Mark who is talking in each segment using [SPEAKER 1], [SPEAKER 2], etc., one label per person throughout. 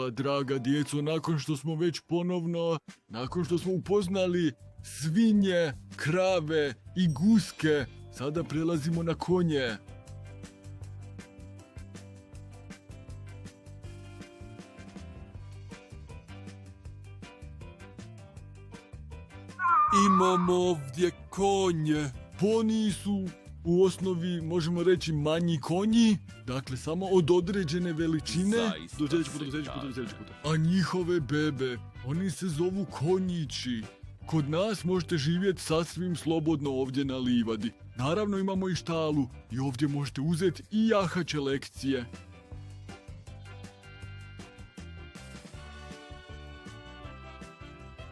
[SPEAKER 1] sada, draga djeco, nakon što smo upoznali svinje, krave i guske, sada prelazimo na konje. Imamo ovdje konje. Poniji su u osnovi, možemo reći, manji konji, dakle samo od određene veličine. Do sljedeći puta. A njihove bebe, oni se zovu konjići. Kod nas možete živjeti sasvim slobodno ovdje na livadi. Naravno imamo i štalu i ovdje možete uzeti i jahaće lekcije.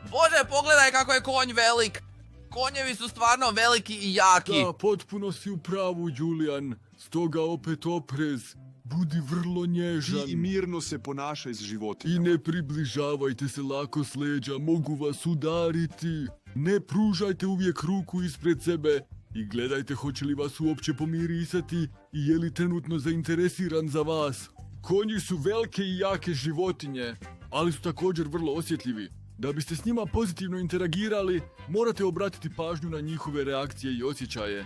[SPEAKER 2] Bože, pogledaj kako je konj velik. Konjevi su stvarno veliki i jaki.
[SPEAKER 1] Da, potpuno si u pravu, Julian. Stoga opet oprez. Budi vrlo nježan.
[SPEAKER 3] I mirno se ponašaj s životinjama.
[SPEAKER 1] I ne približavajte se lako s leđa, mogu vas udariti. Ne pružajte uvijek ruku ispred sebe. I gledajte hoće li vas uopće pomirisati i je li trenutno zainteresiran za vas. Konji su velike i jake životinje, ali su također vrlo osjetljivi. Da biste s njima pozitivno interagirali, morate obratiti pažnju na njihove reakcije i osjećaje.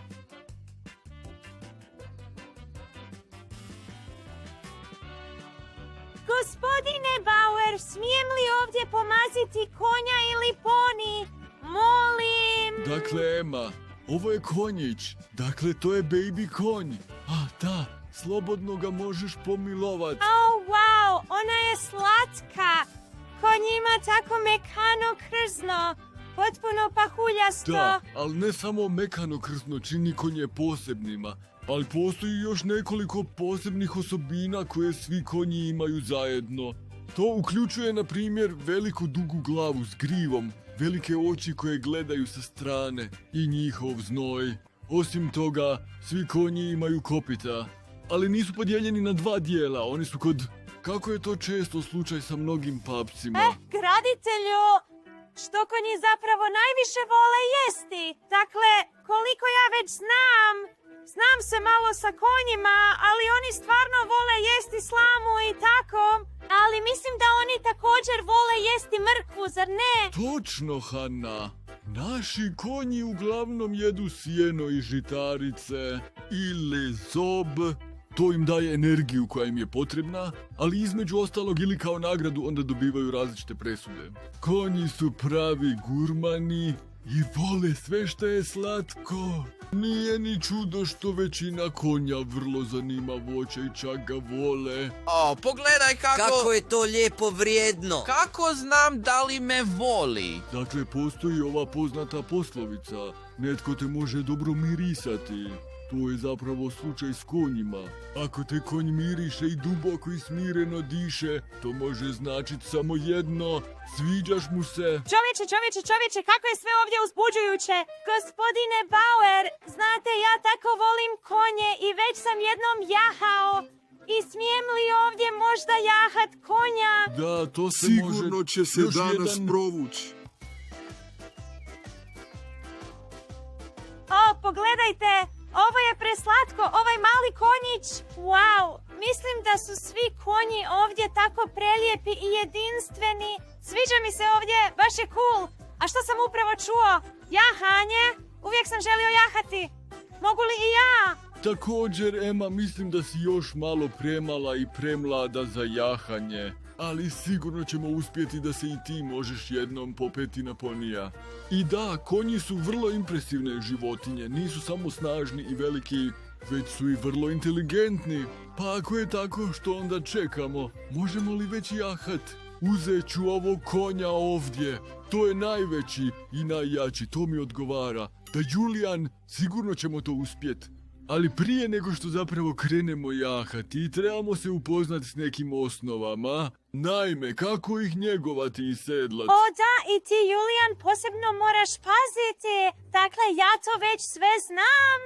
[SPEAKER 4] Gospodine Bauer, smijem li ovdje pomaziti konja ili poni? Molim!
[SPEAKER 1] Dakle, Ema, ovo je konjić. Dakle, to je baby konj. A, da, slobodno ga možeš pomilovat.
[SPEAKER 4] Oh, wow, ona je slatka! Konj ima tako mekano krzno, potpuno pahuljasto.
[SPEAKER 1] Da, ali ne samo mekano krzno čini konje posebnima, ali postoji još nekoliko posebnih osobina koje svi konji imaju zajedno. To uključuje, na primjer, veliku dugu glavu s grivom, velike oči koje gledaju sa strane i njihov znoj. Osim toga, svi konji imaju kopita, ali nisu podijeljeni na dva dijela, oni su kod... Kako je to često slučaj sa mnogim papcima?
[SPEAKER 4] Graditelju, što konji zapravo najviše vole jesti? Dakle, koliko ja već znam se malo sa konjima, ali oni stvarno vole jesti slamu i tako. Ali mislim da oni također vole jesti mrkvu, zar ne?
[SPEAKER 1] Točno, Hanna. Naši konji uglavnom jedu sjeno i žitarice ili zob. To im daje energiju koja im je potrebna, ali između ostalog ili kao nagradu onda dobivaju različite presude. Konji su pravi gurmani i vole sve što je slatko. Nije ni čudo što većina konja vrlo zanima voće i čak ga vole.
[SPEAKER 2] O, pogledaj
[SPEAKER 5] Kako je to lijepo vrijedno.
[SPEAKER 2] Kako znam da li me voli?
[SPEAKER 1] Dakle, postoji ova poznata poslovica. Netko te može dobro mirisati. To je zapravo slučaj s konjima. Ako te konj miriše i duboko i smireno diše, to može značiti samo jedno. Sviđaš mu se.
[SPEAKER 4] Čovječe, kako je sve ovdje uzbuđujuće. Gospodine Bauer, znate, ja tako volim konje i već sam jednom jahao. I smijem li ovdje možda jahat konja?
[SPEAKER 1] Da, to se
[SPEAKER 3] Sigurno
[SPEAKER 1] može...
[SPEAKER 3] će se danas provući.
[SPEAKER 4] O, pogledajte! Ovo je preslatko, ovaj mali konjić. Wow, mislim da su svi konji ovdje tako prelijepi i jedinstveni. Sviđa mi se ovdje, baš je cool. A što sam upravo čuo? Jahanje? Uvijek sam želio jahati. Mogu li i ja?
[SPEAKER 1] Također, Ema, mislim da si još malo premala i premlada za jahanje. Ali sigurno ćemo uspjeti da se i ti možeš jednom popeti na ponija. I da, konji su vrlo impresivne životinje, nisu samo snažni i veliki, već su i vrlo inteligentni. Pa ako je tako, što onda čekamo? Možemo li već jahat? Uzet ću ovog konja ovdje. To je najveći i najjači, to mi odgovara. Da, Julian, sigurno ćemo to uspjeti. Ali prije nego što zapravo krenemo jahati, trebamo se upoznati s nekim osnovama. Naime, kako ih njegovati i sedlati.
[SPEAKER 4] O da, i ti, Julian, posebno moraš paziti. Dakle, ja to već sve znam.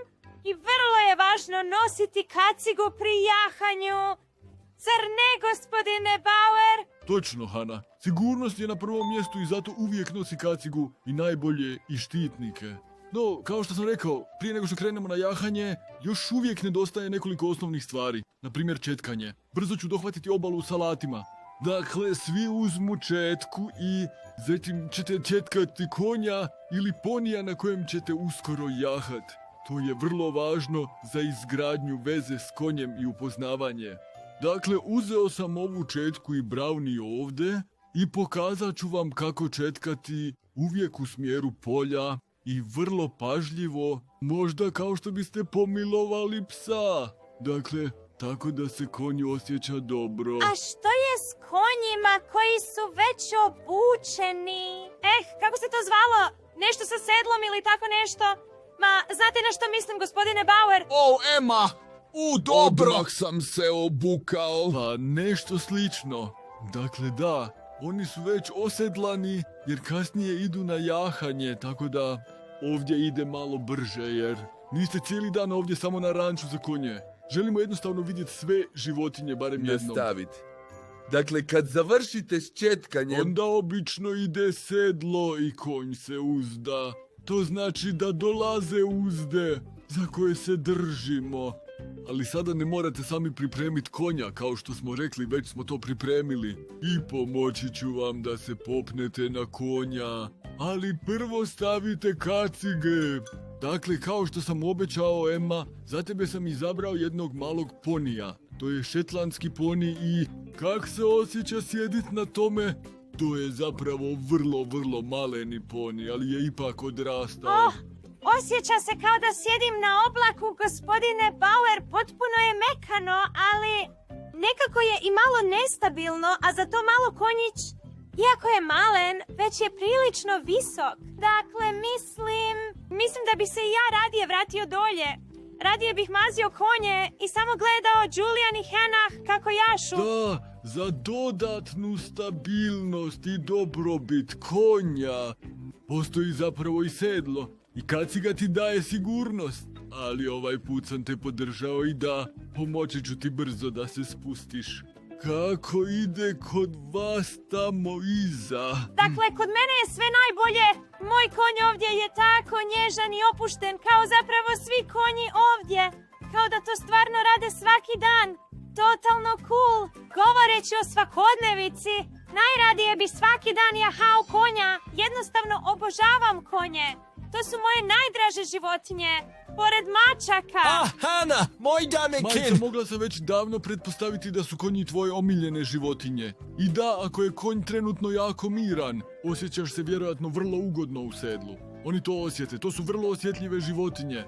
[SPEAKER 4] I vrlo je važno nositi kacigu pri jahanju. Zar ne, gospodine Bauer?
[SPEAKER 1] Točno, Hana. Sigurnost je na prvom mjestu i zato uvijek nosi kacigu i najbolje i štitnike. No, kao što sam rekao, prije nego što krenemo na jahanje, još uvijek nedostaje nekoliko osnovnih stvari. Na primjer, četkanje. Brzo ću dohvatiti obalu s alatima. Dakle, svi uzmu četku i zatim ćete četkati konja ili ponija na kojem ćete uskoro jahat. To je vrlo važno za izgradnju veze s konjem i upoznavanje. Dakle, uzeo sam ovu četku i Brownie ovde i pokazat ću vam kako četkati uvijek u smjeru polja i vrlo pažljivo, možda kao što biste pomilovali psa. Dakle, tako da se konj osjeća dobro.
[SPEAKER 4] A što je s konjima koji su već obučeni? Kako se to zvalo? Nešto sa sedlom ili tako nešto? Ma, znate na što mislim, gospodine Bauer?
[SPEAKER 3] O, Emma! Dobro!
[SPEAKER 1] Odmah sam se obukao. Pa nešto slično. Dakle, da, oni su već osedlani jer kasnije idu na jahanje, tako da ovdje ide malo brže jer niste cijeli dan ovdje samo na ranču za konje. Želimo jednostavno vidjeti sve životinje, barem jednom.
[SPEAKER 6] Nastaviti. Dakle, kad završite s četkanjem...
[SPEAKER 1] Onda obično ide sedlo i konj se uzda. To znači da dolaze uzde za koje se držimo. Ali sada ne morate sami pripremiti konja, kao što smo rekli, već smo to pripremili. I pomoći ću vam da se popnete na konja. Ali prvo stavite kacige. Dakle, kao što sam obećao, Emma, za tebe sam izabrao jednog malog ponija. To je šetlandski poni i kak se osjeća sjedit na tome? To je zapravo vrlo maleni poni, ali je ipak odrastao.
[SPEAKER 4] Osjeća se kao da sjedim na oblaku, gospodine Bauer, potpuno je mekano, ali nekako je i malo nestabilno, a za to malo konjić, iako je malen, već je prilično visok. Dakle, mislim da bi se i ja radije vratio dolje. Radije bih mazio konje i samo gledao Julian i Hannah kako jašu.
[SPEAKER 1] Da, za dodatnu stabilnost i dobrobit konja postoji zapravo i sedlo. I kaciga ti daje sigurnost, ali ovaj put sam te podržao i da, pomoći ću ti brzo da se spustiš. Kako ide kod vas tamo iza?
[SPEAKER 4] Dakle, kod mene je sve najbolje. Moj konj ovdje je tako nježan i opušten, kao zapravo svi konji ovdje. Kao da to stvarno rade svaki dan. Totalno cool. Govoreći o svakodnevici, najradije bi svaki dan jahao konja. Jednostavno obožavam konje. To su moje najdraže životinje, pored mačaka.
[SPEAKER 6] Hana, moj
[SPEAKER 1] Majica,
[SPEAKER 6] damekin!
[SPEAKER 1] mogla sam već davno pretpostaviti da su konji tvoje omiljene životinje. I da, ako je konj trenutno jako miran, osjećaš se vjerojatno vrlo ugodno u sedlu. Oni to osjete, to su vrlo osjetljive životinje.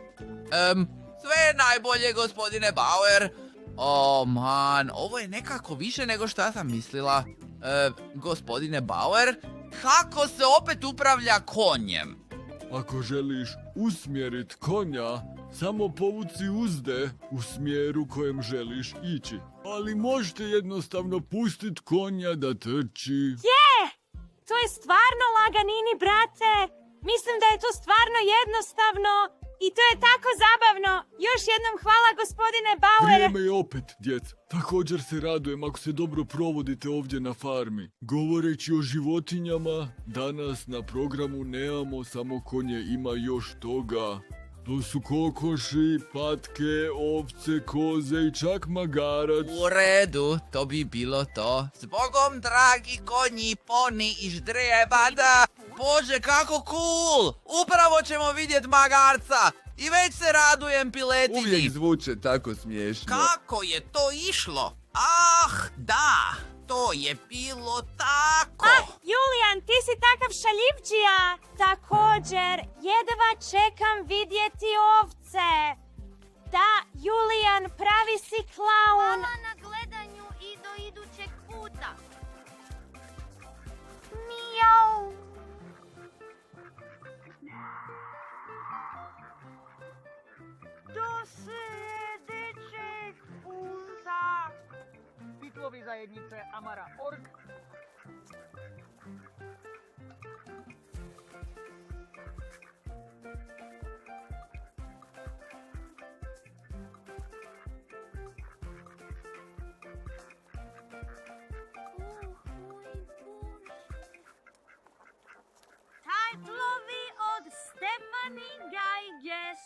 [SPEAKER 2] Sve najbolje, gospodine Bauer. O, man, ovo je nekako više nego što ja sam mislila. Gospodine Bauer, kako se opet upravlja konjem?
[SPEAKER 1] Ako želiš usmjerit konja, samo povuci uzde u smjeru kojem želiš ići. Ali možete jednostavno pustit konja da trči.
[SPEAKER 4] To je stvarno laganini, brate. Mislim da je to stvarno jednostavno i to je tako zabavno. Još jednom hvala, gospodine Bauer.
[SPEAKER 1] Vrijeme je opet, djec. Također se radujem ako se dobro provodite ovdje na farmi. Govoreći o životinjama, danas na programu nemamo samo konje, ima još toga. To su kokoši, patke, ovce, koze i čak magarac.
[SPEAKER 2] U redu, to bi bilo to. Zbogom, dragi konji, poni i ždrijebada. Bože, kako cool! Upravo ćemo vidjet magarca. I već se radujem piletini.
[SPEAKER 6] Uvijek zvuče tako smiješno.
[SPEAKER 2] Kako je to išlo? Da, to je bilo tako.
[SPEAKER 4] Julian, ti si takav šaljivđija. Također, jedva čekam vidjeti ovce. Da, Julian, pravi si klaun.
[SPEAKER 7] Hvala na gledanju i do idućeg puta.
[SPEAKER 4] Mijau.
[SPEAKER 7] Do sljedećeg puta.
[SPEAKER 8] Titlovi zajednice Amara Org.
[SPEAKER 7] Titlovi od Stephanie Geiges.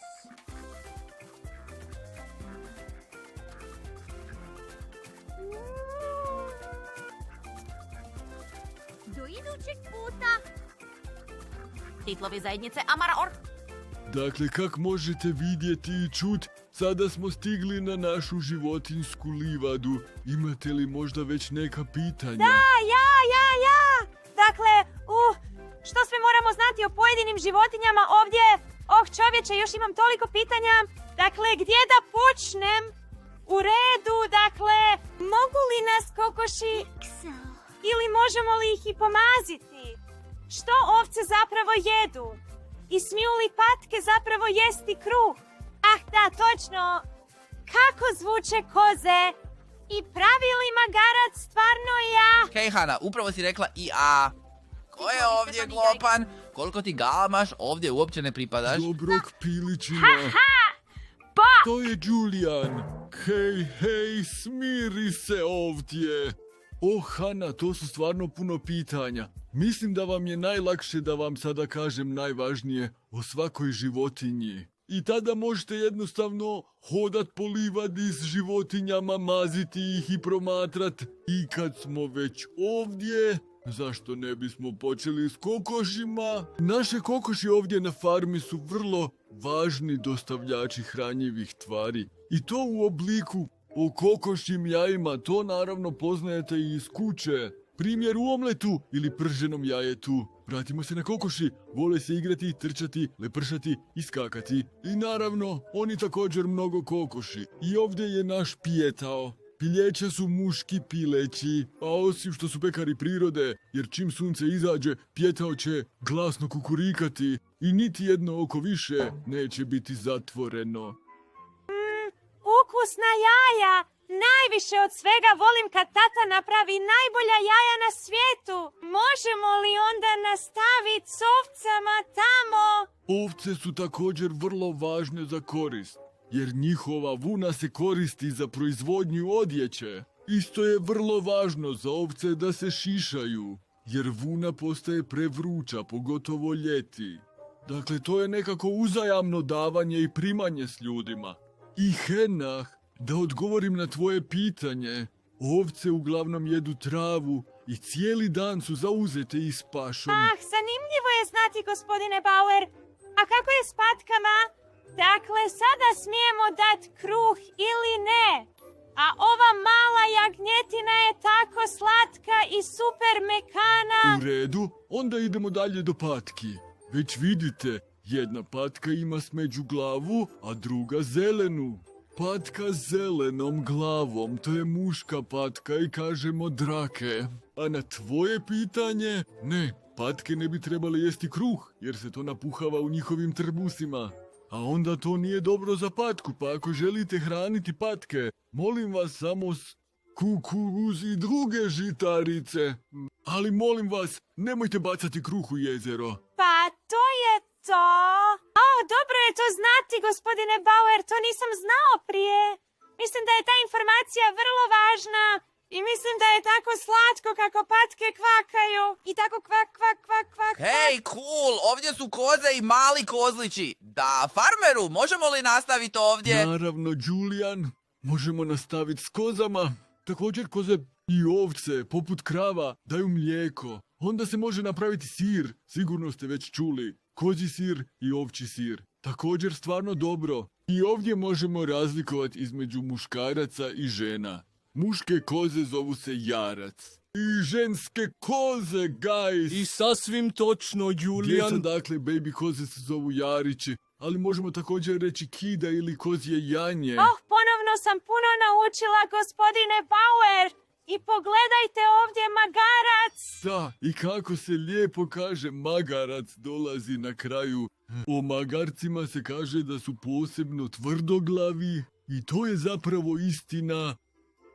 [SPEAKER 7] idućeg puta.
[SPEAKER 9] Titlovi zajednice Amaror.
[SPEAKER 1] Dakle, kak možete vidjeti i čut, sada smo stigli na našu životinjsku livadu. Imate li možda već neka pitanja?
[SPEAKER 4] Ja. Dakle, što sve moramo znati o pojedinim životinjama ovdje? Čovječe, još imam toliko pitanja. Dakle, gdje da počnem? U redu, dakle, mogu li nas kokoši ili možemo li ih i pomaziti? Što ovce zapravo jedu? I smiju li patke zapravo jesti kruh? Ah, da, točno. Kako zvuče koze? I pravi li magarac stvarno ja?
[SPEAKER 2] Hej Hana, upravo si rekla i a. Ko je ovdje glopan? Koliko ti galamaš, ovdje uopće ne pripadaš.
[SPEAKER 1] Dobrog pilićina. To je Julian. Hej, smiri se ovdje. Hana, to su stvarno puno pitanja. Mislim da vam je najlakše da vam sada kažem najvažnije o svakoj životinji. I tada možete jednostavno hodat po livadi s životinjama, maziti ih i promatrat. I kad smo već ovdje, zašto ne bismo počeli s kokošima? Naše kokoši ovdje na farmi su vrlo važni dostavljači hranjivih tvari. I to u obliku o kokošjim jajima, to naravno poznajete i iz kuće. Primjer u omletu ili prženom jajetu. Vratimo se na kokoši, vole se igrati, trčati, lepršati i skakati. I naravno, oni također mnogo kokoši. I ovdje je naš pijetao. Piljeća su muški pileći, a osim što su pekari prirode, jer čim sunce izađe, pijetao će glasno kukurikati i niti jedno oko više neće biti zatvoreno.
[SPEAKER 4] Ukusna jaja! Najviše od svega volim kad tata napravi najbolja jaja na svijetu. Možemo li onda nastaviti s ovcama tamo?
[SPEAKER 1] Ovce su također vrlo važne za korist, jer njihova vuna se koristi za proizvodnju odjeće. Isto je vrlo važno za ovce da se šišaju, jer vuna postaje prevruća, pogotovo ljeti. Dakle, to je nekako uzajamno davanje i primanje s ljudima. I Henah, da odgovorim na tvoje pitanje, ovce uglavnom jedu travu i cijeli dan su zauzete i s pašom.
[SPEAKER 4] Zanimljivo je znati, gospodine Bauer. A kako je s patkama? Dakle, sada smijemo dat kruh ili ne? A ova mala jagnjetina je tako slatka i super mekana.
[SPEAKER 1] U redu, onda idemo dalje do patki. Već vidite, jedna patka ima smeđu glavu, a druga zelenu. Patka s zelenom glavom, to je muška patka i kažemo drake. A na tvoje pitanje, ne, patke ne bi trebale jesti kruh, jer se to napuhava u njihovim trbusima. A onda to nije dobro za patku, pa ako želite hraniti patke, molim vas samo s kukuruz i druge žitarice. Ali molim vas, nemojte bacati kruh u jezero.
[SPEAKER 4] Pa to je to. Dobro je to znati, gospodine Bauer, to nisam znao prije. Mislim da je ta informacija vrlo važna i mislim da je tako slatko kako patke kvakaju i tako kvak, kvak, kvak, kvak.
[SPEAKER 2] Hej, cool, ovdje su koze i mali kozlići. Da, farmeru, možemo li nastaviti ovdje?
[SPEAKER 1] Naravno, Julian, možemo nastaviti s kozama. Također koze i ovce, poput krava, daju mlijeko. Onda se može napraviti sir, sigurno ste već čuli. Kozji sir i ovčji sir. Također stvarno dobro. I ovdje možemo razlikovati između muškaraca i žena. Muške koze zovu se jarac. I ženske koze, guys!
[SPEAKER 3] I sasvim točno, Julian.
[SPEAKER 1] Djeca, dakle, baby koze se zovu jarići. Ali možemo također reći kida ili kozje janje.
[SPEAKER 4] Ponovno sam puno naučila, gospodine Bauer. I pogledajte ovdje magarac.
[SPEAKER 1] Da, i kako se lijepo kaže magarac dolazi na kraju. O magarcima se kaže da su posebno tvrdoglavi i to je zapravo istina.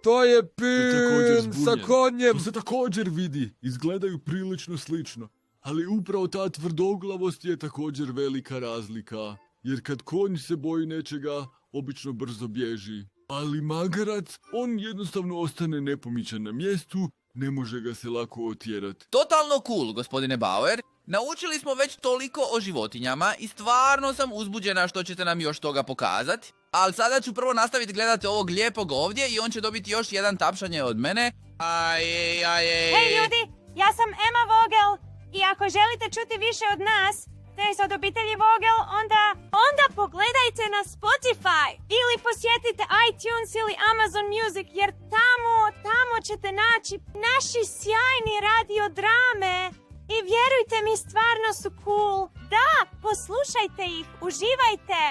[SPEAKER 6] To je
[SPEAKER 1] također
[SPEAKER 6] pim sa
[SPEAKER 1] zbunjen.
[SPEAKER 6] konjem.
[SPEAKER 1] To se također vidi, izgledaju prilično slično. Ali upravo ta tvrdoglavost je također velika razlika. Jer kad konj se boji nečega, obično brzo bježi. Ali magarac, on jednostavno ostane nepomičan na mjestu, ne može ga se lako otjerati.
[SPEAKER 2] Totalno cool, gospodine Bauer. Naučili smo već toliko o životinjama i stvarno sam uzbuđena što ćete nam još toga pokazati. Ali sada ću prvo nastaviti gledati ovog lijepog ovdje i on će dobiti još jedan tapšanje od mene.
[SPEAKER 4] Hej ljudi, Ja sam Emma Vogel i ako želite čuti više od nas, to jest od obitelji Vogel, onda pogledajte na Spotify ili posjetite iTunes ili Amazon Music, jer tamo ćete naći naši sjajni radiodrame i vjerujte mi, stvarno su cool. Da, poslušajte ih, uživajte.